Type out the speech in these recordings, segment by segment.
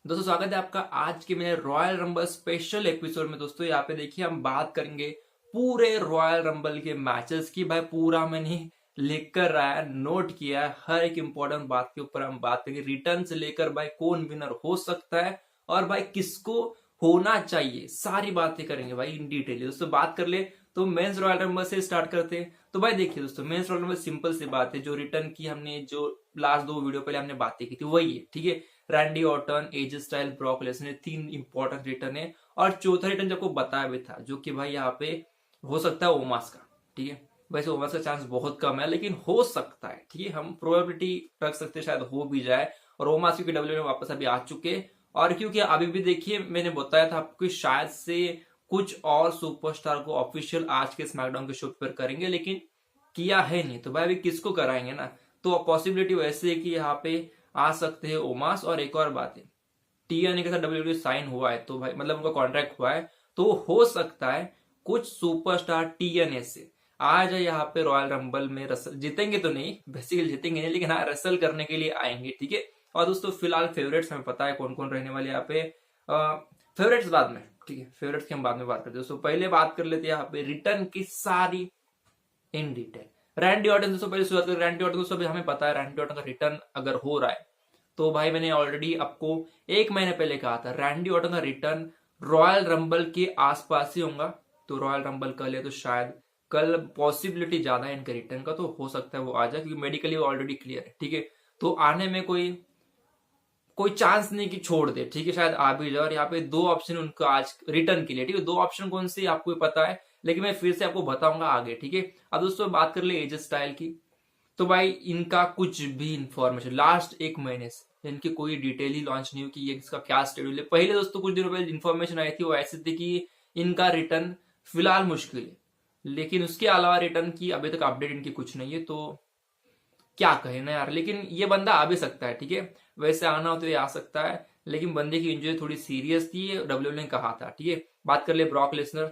दोस्तों स्वागत है आपका आज के मेरे रॉयल रंबल स्पेशल एपिसोड में। दोस्तों यहाँ पे देखिए हम बात करेंगे पूरे रॉयल रंबल के मैचेस की। भाई पूरा मैंने लिख कर रहा है, नोट किया है, हर एक इंपॉर्टेंट बात के ऊपर हम बात करेंगे। रिटर्न से लेकर भाई कौन विनर हो सकता है और भाई किसको होना चाहिए, सारी बातें करेंगे भाई इन डिटेल। दोस्तों बात कर ले तो मेंस रॉयल रंबल से स्टार्ट करते हैं। तो भाई देखिए दोस्तों, मेंस रॉयल रंबल सिंपल सी बात है, जो रिटर्न की हमने जो लास्ट दो वीडियो पहले हमने बातें की थी वही है, ठीक है। Randy Orton, Edge style, Brock Lesnar, तीन इंपॉर्टेंट रिटर्न है। और चौथा रिटर्न जब को बताया भी था, जो कि भाई यहाँ पे हो सकता है ओमास का, ठीक है। वैसे ओमास का चांस बहुत कम है, लेकिन हो सकता है, ठीक है। हम प्रोबेबिलिटी रख सकते हैं शायद हो भी जाए। और ओमास क्योंकि डब्ल्यू में वापस अभी आ चुके, और क्योंकि अभी भी देखिए मैंने बताया था आपको शायद से कुछ और सुपरस्टार को ऑफिशियल आज के स्मैकडाउन के शो पर करेंगे, लेकिन किया है नहीं। तो भाई अभी किसको कराएंगे ना, तो पॉसिबिलिटी वैसे है कि यहाँ पे आ सकते हैं ओमास। और एक और बात है, टीएनए के साथ डब्ल्यूडब्ल्यू साइन हुआ है, तो भाई मतलब उनका कॉन्ट्रैक्ट हुआ है, तो हो सकता है कुछ सुपरस्टार टीएनए से आ जाए यहाँ पे रॉयल रंबल में। रसल जीतेंगे तो नहीं, बेसिकली जीतेंगे नहीं, लेकिन हाँ रसल करने के लिए आएंगे, ठीक है। और दोस्तों फिलहाल फेवरेट्स हमें पता है कौन कौन रहने वाले यहाँ पे। फेवरेट्स बाद में, ठीक है, फेवरेट्स की हम बाद में बात करते हैं। दोस्तों पहले बात कर लेते हैं यहाँ पे रिटर्न की सारी इन डिटेल। रैंडी ऑर्टन दोस्तों पहले शुरुआत करें। रैंडी ऑर्टन दोस्तों हमें पता है रैंडी ऑर्टन का रिटर्न अगर हो रहा है, तो भाई मैंने ऑलरेडी आपको एक महीने पहले कहा था रैंडी ऑर्टन का रिटर्न रॉयल रंबल के आसपास ही होगा। तो रॉयल रंबल कल है, तो शायद कल पॉसिबिलिटी ज्यादा है इनके रिटर्न का, तो हो सकता है वो आ जाए, क्योंकि मेडिकली ऑलरेडी क्लियर है, ठीक है। तो आने में कोई कोई चांस नहीं कि छोड़ दे, ठीक है, शायद आ भी जाए। और यहाँ पे दो ऑप्शन उनका आज रिटर्न के लिए, ठीक है। दो ऑप्शन कौन से आपको पता है, लेकिन मैं फिर से आपको बताऊंगा आगे, ठीक है। अब दोस्तों बात कर ले एज स्टाइल की, तो भाई इनका कुछ भी इंफॉर्मेशन लास्ट एक महीने से इनकी कोई डिटेल ही लॉन्च नहीं हुई कि ये इसका क्या शेड्यूल है। पहले दोस्तों कुछ दिनों पहले इन्फॉर्मेशन आई थी, वो ऐसी थी कि इनका रिटर्न फिलहाल मुश्किल है, लेकिन उसके अलावा रिटर्न की अभी तक अपडेट इनकी कुछ नहीं है। तो क्या कहे ना यार, लेकिन ये बंदा आ भी सकता है, ठीक है। वैसे आना हो तो ये आ सकता है, लेकिन बंदे की इंजरी थोड़ी सीरियस थी, डब्ल्यू ने कहा था, ठीक है। बात कर ले ब्रॉक लेसनर,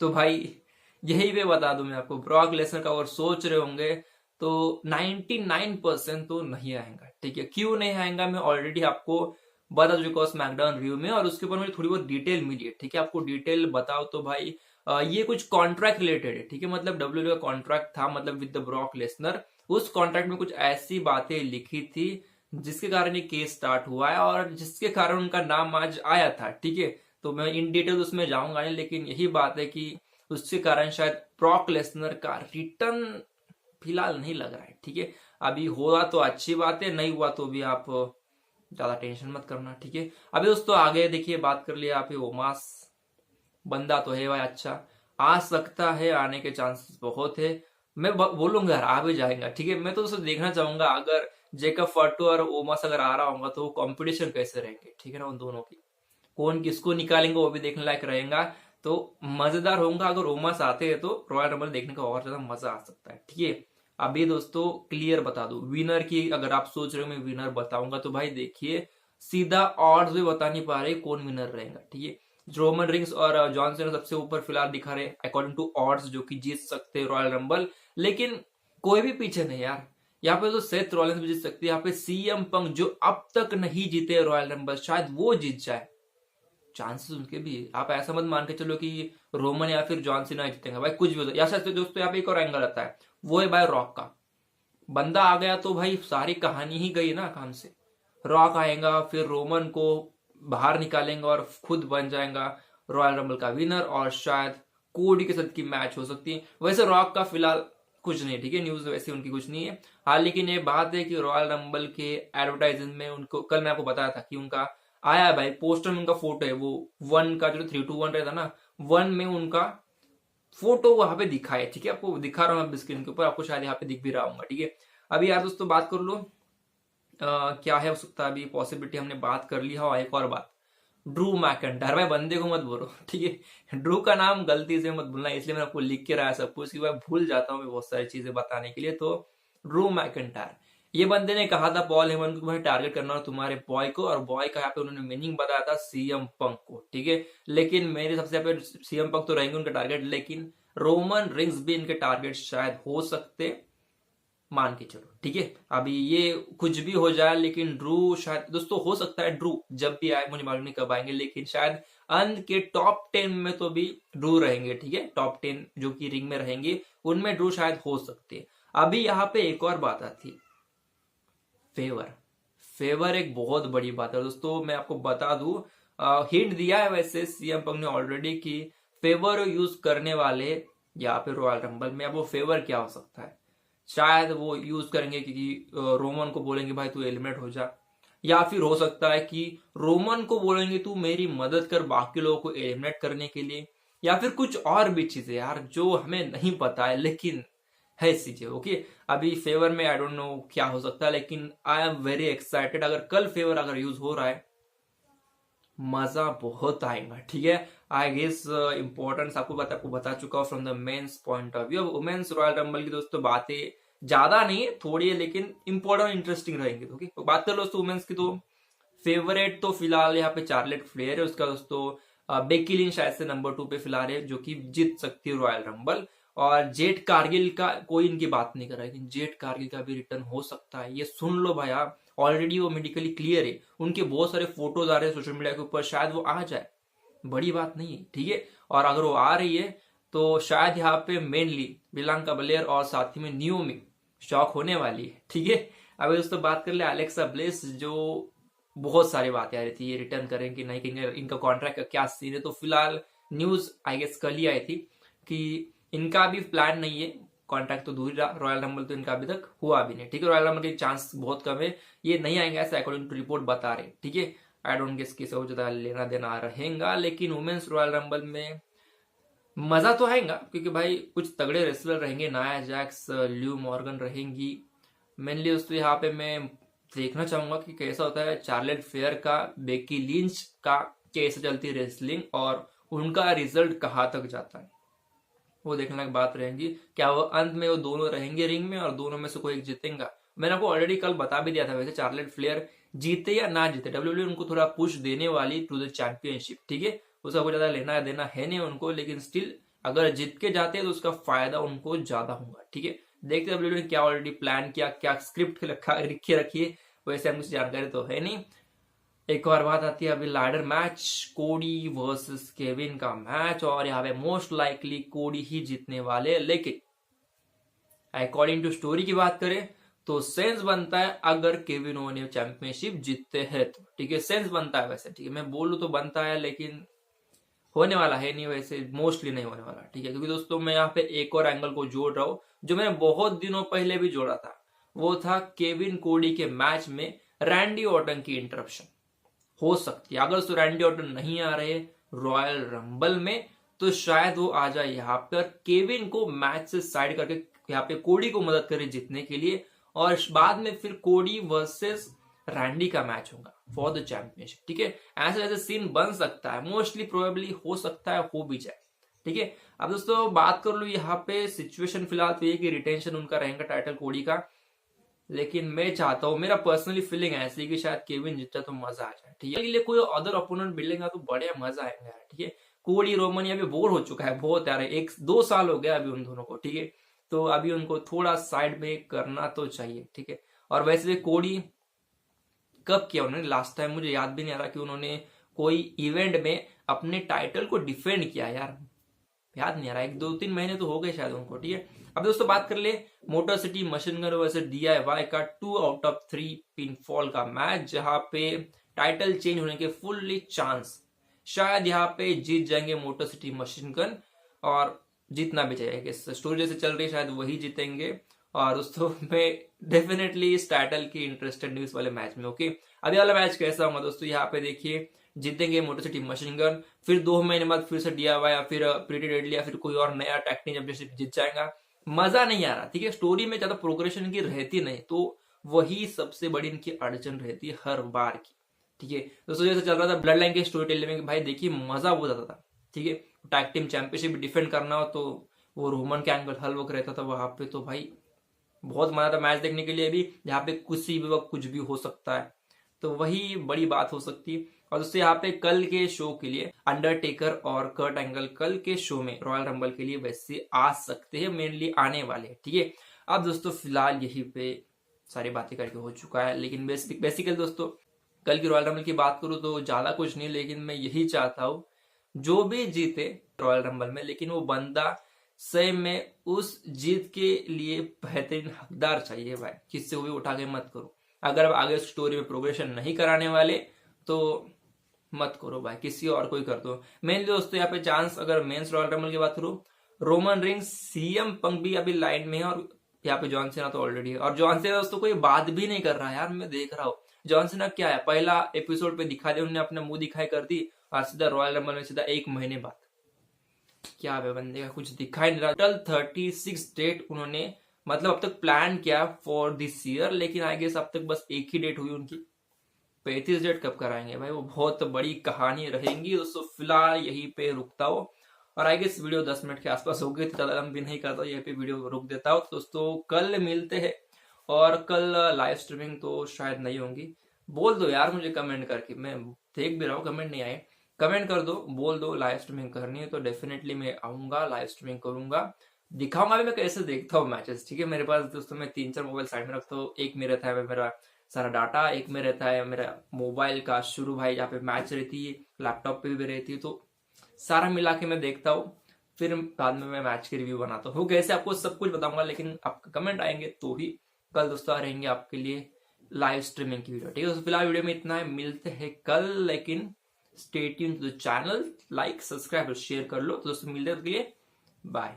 तो भाई यही पे बता दूं मैं आपको, ब्रॉक लेसनर का अगर सोच रहे होंगे तो 99% तो नहीं आएगा, ठीक है। क्यों नहीं आएगा मैं ऑलरेडी आपको बता चुका हूँ स्मैकडाउन रिव्यू में, और उसके ऊपर मुझे थोड़ी बहुत डिटेल मिली है, ठीक है। आपको डिटेल बताओ तो भाई ये कुछ कॉन्ट्रैक्ट रिलेटेड है, ठीक है। मतलब डब्ल्यू का कॉन्ट्रैक्ट था, मतलब विद द ब्रॉक लेसनर। उस कॉन्ट्रैक्ट में कुछ ऐसी बातें लिखी थी जिसके कारण ये केस स्टार्ट हुआ है, और जिसके कारण उनका नाम आज आया था, ठीक है। तो मैं इन डिटेल उसमें जाऊंगा नहीं, लेकिन यही बात है कि उसके कारण शायद ब्रॉक लेसनर का रिटर्न फिलहाल नहीं लग रहा है, ठीक है। अभी हुआ तो अच्छी बात है, नहीं हुआ तो भी आप ज्यादा टेंशन मत करना, ठीक है। अभी दोस्तों आगे देखिए बात कर लिया आप, ओमास बंदा तो है भाई, अच्छा आ सकता है, आने के चांसेस बहुत है। मैं बोलूंगा यार आ भी जाएगा, ठीक है। मैं तो दोस्तों देखना चाहूंगा अगर जेकब फर्टू और ओमास अगर आ रहा होगा तो कंपटीशन कैसे रहेंगे, ठीक है ना, उन दोनों की कौन किसको निकालेंगे वो भी देखने लायक रहेगा। तो मजेदार होगा अगर ओमास आते हैं, तो रॉयल रंबल देखने का और ज्यादा मजा आ सकता है, ठीक है। अभी दोस्तों क्लियर बता दो विनर की, अगर आप सोच रहे हो मैं विनर बताऊंगा, तो भाई देखिए सीधा ऑड्स भी बता नहीं पा रहे कौन विनर रहेगा, ठीक है। रोमन रिंग्स और जॉन सीना सबसे ऊपर फिलहाल दिखा रहे अकॉर्डिंग टू ऑड्स, जो कि जीत सकते हैं रॉयल रंबल, लेकिन कोई भी पीछे नहीं यार। यहाँ पे तो सेथ रॉलिंस भी जीत सकती है, यहाँ पे सीएम पंक जो अब तक नहीं जीते रॉयल रंबल, शायद वो जीत जाए, चांसेस उनके भी। आप ऐसा मत मान के चलो कि रोमन या फिर जॉन सीना जीतेंगे, भाई कुछ भी होता है। या शायद दोस्तों यहाँ पे एक और एंगल आता है, वो है भाई रॉक का। बंदा आ गया तो भाई सारी कहानी ही गई ना काम से। रॉक आएगा, फिर रोमन को बाहर निकालेंगे और खुद बन जाएगा रॉयल रंबल का विनर, और शायद कोडी के साथ की मैच हो सकती है। वैसे रॉक का फिलहाल कुछ नहीं, ठीक है, न्यूज वैसे उनकी कुछ नहीं है। हाँ लेकिन ये बात है कि रॉयल रंबल के एडवर्टाइजमेंट में उनको, कल मैं आपको बताया था कि उनका आया है भाई, पोस्टर में उनका फोटो है, वो वन का जो 3-2-1 रहता ना, वन में उनका फोटो वहां पे दिखा है, ठीक है। आपको दिखा रहा हूँ मैं स्क्रीन के ऊपर, आपको शायद यहाँ पे दिख भी रहा होगा, ठीक है। अभी यार दोस्तों बात कर लो क्या है हो सकता है, अभी पॉसिबिलिटी हमने बात कर ली है। और एक और बात, ड्रू मैकइंटायर, भाई बंदे को मत बोलो, ठीक है। ड्रू का नाम गलती से मत भूलना, इसलिए मैं आपको लिख के रहा है सब कुछ, कि भाई भूल जाता हूँ मैं बहुत सारी चीजें बताने के लिए। तो ड्रू मैकइंटायर, ये बंदे ने कहा था पॉल हेमन को भाई टारगेट करना हो तुम्हारे बॉय को, और बॉय का यहाँ पे उन्होंने मीनिंग बताया था सीएम पंक को, ठीक है। लेकिन मेरे सबसे यहाँ पे सीएम पंक तो रहेंगे उनका टारगेट, लेकिन रोमन रिंग्स भी इनके टारगेट शायद हो सकते, मान के चलो, ठीक है। अभी ये कुछ भी हो जाए, लेकिन ड्रू शायद दोस्तों हो सकता है, ड्रू जब भी आए मुझे मालूम नहीं कब आएंगे, लेकिन शायद अंत के टॉप 10 में तो भी ड्रू रहेंगे, ठीक है। टॉप 10 जो कि रिंग में रहेंगे उनमें ड्रू शायद हो सकते हैं। अभी यहाँ पे एक और बात आती है, फेवर। फेवर एक बहुत बड़ी बात है दोस्तों, मैं आपको बता दूं, हिंट दिया है वैसे सीएम पंग ने ऑलरेडी कि फेवर यूज करने वाले यहाँ पे रॉयल रंबल में, अब वो फेवर क्या हो सकता है, शायद वो यूज करेंगे क्योंकि रोमन को बोलेंगे भाई तू एलिमिनेट हो जा, या फिर हो सकता है कि रोमन को बोलेंगे तू मेरी मदद कर बाकी लोगों को एलिमिनेट करने के लिए, या फिर कुछ और भी चीजें यार जो हमें नहीं पता है, लेकिन है चीजें, ओके। अभी फेवर में आई डोंट नो क्या हो सकता है, लेकिन आई एम वेरी एक्साइटेड। अगर कल फेवर अगर यूज हो रहा है, मजा बहुत आएगा, ठीक है। आई गेस इंपॉर्टेंस आपको बता चुका हूँ from the men's point of view. अब वुमेन्स रॉयल रंबल की दोस्तों बातें ज्यादा नहीं है, थोड़ी है, लेकिन इंपॉर्टेंट इंटरेस्टिंग रहेंगी, ओके। तो बात कर लो दोस्तों वुमेन्स की, तो फेवरेट तो फिलहाल यहाँ पे चार्लेट फ्लेयर है, उसका दोस्तों बेकी लिंच शायद से नंबर 2 पे फिलहाल है, जो कि जीत सकती है रॉयल रंबल। और जेट कारगिल का कोई इनकी बात नहीं कर रहा है, लेकिन जेट कारगिल का भी रिटर्न हो सकता है, ये सुन लो भाई आप। ऑलरेडी वो मेडिकली क्लियर है, उनके बहुत सारे फोटोज आ रहे हैं सोशल मीडिया के ऊपर, शायद वो आ जाए, बड़ी बात नहीं है, ठीक है। और अगर वो आ रही है तो शायद यहाँ पे मेनली बिलांका बलेयर और साथ ही में नियोमी शॉक होने वाली है, ठीक है। अभी दोस्तों बात कर ले अलेक्सा ब्लेस, जो बहुत सारी बातें आ रही थी, ये रिटर्न करें कि नहीं करेंगे, इनका कॉन्ट्रैक्ट का क्या सीन है, तो फिलहाल न्यूज आई गेस कल ही आई थी कि इनका भी प्लान नहीं है, कॉन्ट्रैक्ट तो दूर ही रहा, रॉयल रंबल तो इनका अभी तक हुआ भी नहीं, ठीक है। रॉयल रंबल के चांस बहुत कम है, ये नहीं आएंगे ऐसा अकॉर्डिंग टू रिपोर्ट बता रहे, ठीक है। आई डोंट गेस किसी को ज्यादा लेना देना रहेगा, लेकिन वुमेन्स रॉयल रंबल में मजा तो आएगा, क्योंकि भाई कुछ तगड़े रेसलर रहेंगे, नाया जैक्स, ल्यू मॉर्गन रहेंगी मेनली दोस्तों। यहाँ पे मैं देखना चाहूंगा कि कैसा होता है चार्लेट फेयर का, बेकी लिंच का कैसे चलती है रेसलिंग, और उनका रिजल्ट कहाँ तक जाता है, वो देखने की बात रहेगी। क्या वो अंत में वो दोनों रहेंगे रिंग में और दोनों में से कोई एक जीतेगा। मैंने आपको ऑलरेडी कल बता भी दिया था वैसे, चार्लेट फ्लेयर जीते या ना जीते, डब्ल्यूडब्ल्यू उनको थोड़ा पुश देने वाली टू द चैंपियनशिप, ठीक है। उसका कोई ज्यादा लेना देना है नहीं उनको, लेकिन स्टिल अगर जीत के जाते हैं तो उसका फायदा उनको ज्यादा होगा, ठीक है। देखते डब्ल्यूडब्ल्यू ने क्या ऑलरेडी प्लान किया, क्या स्क्रिप्ट लिखे रखी है, वैसे हमको जानकारी तो है नहीं। एक और बात आती है अभी लैडर मैच, कोडी वर्सेस केविन का मैच, और यहाँ पे मोस्ट लाइकली कोडी ही जीतने वाले, लेकिन अकॉर्डिंग टू स्टोरी की बात करें तो सेंस बनता है अगर केविन ओवन चैंपियनशिप जीतते हैं तो, ठीक है। सेंस बनता है वैसे, ठीक है, मैं बोलूं तो बनता है, लेकिन होने वाला है नहीं वैसे, मोस्टली नहीं होने वाला, ठीक है। क्योंकि दोस्तों मैं यहाँ पे एक और एंगल को जोड़ रहा हूं, जो मैंने बहुत दिनों पहले भी जोड़ा था, वो था केविन कोडी के मैच में रैंडी ऑर्टन की इंटरप्शन हो सकती है। अगर रैंडी ऑर्टन नहीं आ रहे रॉयल रंबल में, तो शायद वो आ जाए यहाँ पर, केविन को मैच से साइड करके यहाँ पे कोडी को मदद करे जीतने के लिए, और बाद में फिर कोडी वर्सेस रैंडी का मैच होगा फॉर द चैंपियनशिप, ठीक है। ऐसे ऐसे सीन बन सकता है, मोस्टली प्रोबेबली हो सकता है, हो भी जाए, ठीक है। अब दोस्तों बात कर लो यहाँ पे सिचुएशन फिलहाल तो ये कि रिटेंशन उनका रहेगा टाइटल कोडी का, लेकिन मैं चाहता हूँ, मेरा पर्सनली फीलिंग ऐसी कि शायद केविन जीता तो मजा आ जाए, ठीक है। लिए कोई अदर ओपोनेंट मिलेगा तो बड़े मजा आएगा यार, ठीक है। कोडी रोमन यहाँ पे बोर हो चुका है बहुत यार, 1-2 साल हो गया अभी उन दोनों को, ठीक है। तो अभी उनको थोड़ा साइड में करना तो चाहिए, ठीक है। और वैसे कोडी कब किया उन्होंने लास्ट टाइम, मुझे याद भी नहीं आ रहा कि उन्होंने कोई इवेंट में अपने टाइटल को डिफेंड किया यार, याद नहीं आ रहा, 1-2-3 महीने तो हो गए शायद उनको, ठीक है। अब दोस्तों बात कर ले motor city machine gun versus DIY का 2 आउट ऑफ 3 पिनफॉल का मैच, जहां पे टाइटल चेंज होने के फुल्ली चांस, शायद यहाँ पे जीत जाएंगे मोटर सिटी मशीन गन, और जीतना भी चाहिए, स्टोरी जैसे चल रही है शायद वही जीतेंगे। और दोस्तों मैं डेफिनेटली इस टाइटल की इंटरेस्टेड न्यूज वाले मैच में, ओके। अभी वाला मैच कैसा होगा दोस्तों, यहाँ पे देखिए जीतेंगे मोटर सिटी मशीन गन, फिर 2 महीने बाद फिर से DIY या फिर प्रीटी डेडली या फिर कोई और नया टैग टीम चैंपियनशिप जीत जाएगा, मजा नहीं आ रहा, ठीक है। स्टोरी में ज्यादा प्रोग्रेशन की रहती नहीं, तो वही सबसे बड़ी इनकी अड़चन रहती है हर बार की, ठीक है। दोस्तों जैसे चल रहा था ब्लड लाइन के स्टोरी टेलिंग में, भाई देखिए मजा बहुत आता था, ठीक है। टैग टीम चैंपियनशिप डिफेंड करना हो तो वो रोमन के एंगल हल वक्त रहता था वहां पे, तो भाई बहुत मजा था मैच देखने के लिए भी, यहाँ पे किसी भी वक्त कुछ भी हो सकता है, तो वही बड़ी बात हो सकती है। और उससे यहाँ पे कल के शो के लिए अंडरटेकर और कर्ट एंगल कल के शो में रॉयल रंबल के लिए वैसे आ सकते हैं, मेनली आने वाले, ठीक है। अब दोस्तों फिलहाल यही पे सारी बातें करके हो चुका है, लेकिन बेसिकली दोस्तों कल की रॉयल रंबल की बात करूं तो ज्यादा कुछ नहीं, लेकिन मैं यही चाहता हूं जो भी जीते रॉयल रंबल में, लेकिन वो बंदा सही में उस जीत के लिए बेहतरीन हकदार चाहिए भाई, किससे वो भी उठा के मत करो। अगर आप आगे स्टोरी में प्रोग्रेशन नहीं कराने वाले तो मत करो भाई, किसी और कोई कर दो। मेनली दोस्तों यहाँ पे चांस, अगर मेंस रॉयल रंबल की बात करूं, रोमन रिंग्स, सीएम पंक भी अभी लाइन में है, और यहाँ पे जॉन सीना तो ऑलरेडी है। और जॉन सीना दोस्तों कोई बात भी नहीं कर रहा है यार, मैं देख रहा हूँ जॉन सीना क्या है, पहला एपिसोड पे दिखा दिया उन्होंने, अपने मुंह दिखाई कर दी, और सीधा रॉयल रंबल में सीधा 1 महीने बाद। क्या है बंदे का कुछ दिखाई नहीं रहा। टोटल 36 डेट उन्होंने मतलब अब तक प्लान किया फॉर दिस ईयर, लेकिन आई गेस अब तक बस एक ही डेट हुई उनकी। 35 डेट कब कराएंगे भाई, वो बहुत बड़ी कहानी रहेंगी दोस्तों। फिलहाल यहीं पे रुकता हो, और आई गेस वीडियो 10 मिनट के आसपास हो गई, तो ज्यादा लंबी नहीं करता, यहीं पे वीडियो रुक देता हूँ। तो दोस्तों कल मिलते हैं, और कल लाइव स्ट्रीमिंग तो शायद नहीं होंगी। बोल दो यार मुझे कमेंट करके, मैं देख भी रहा हूँ कमेंट नहीं आए, कमेंट कर दो, बोल दो लाइव स्ट्रीमिंग करनी है तो डेफिनेटली मैं आऊंगा, लाइव स्ट्रीमिंग करूंगा, दिखाऊंगा भी मैं कैसे देखता हूँ मैचेस। ठीक है, मेरे पास दोस्तों मैं 3-4 मोबाइल साइड में रखता हूँ, एक में रहता है मेरा सारा डाटा, एक में रहता है मेरा मोबाइल का शुरू भाई जहाँ पे मैच रहती है, लैपटॉप पे भी रहती है, तो सारा मिला के मैं देखता हूँ, फिर बाद में मैं मैच की रिव्यू बनाता हूँ। कैसे आपको सब कुछ बताऊंगा, लेकिन आपका कमेंट आएंगे तो ही कल दोस्तों आ रहेंगे आपके लिए लाइव स्ट्रीमिंग की वीडियो। ठीक है, तो फिलहाल वीडियो में इतना है, मिलते हैं कल, लेकिन stay tuned to the channel, like subscribe और शेयर कर लो। तो दोस्तों मिलते हैं, बाय।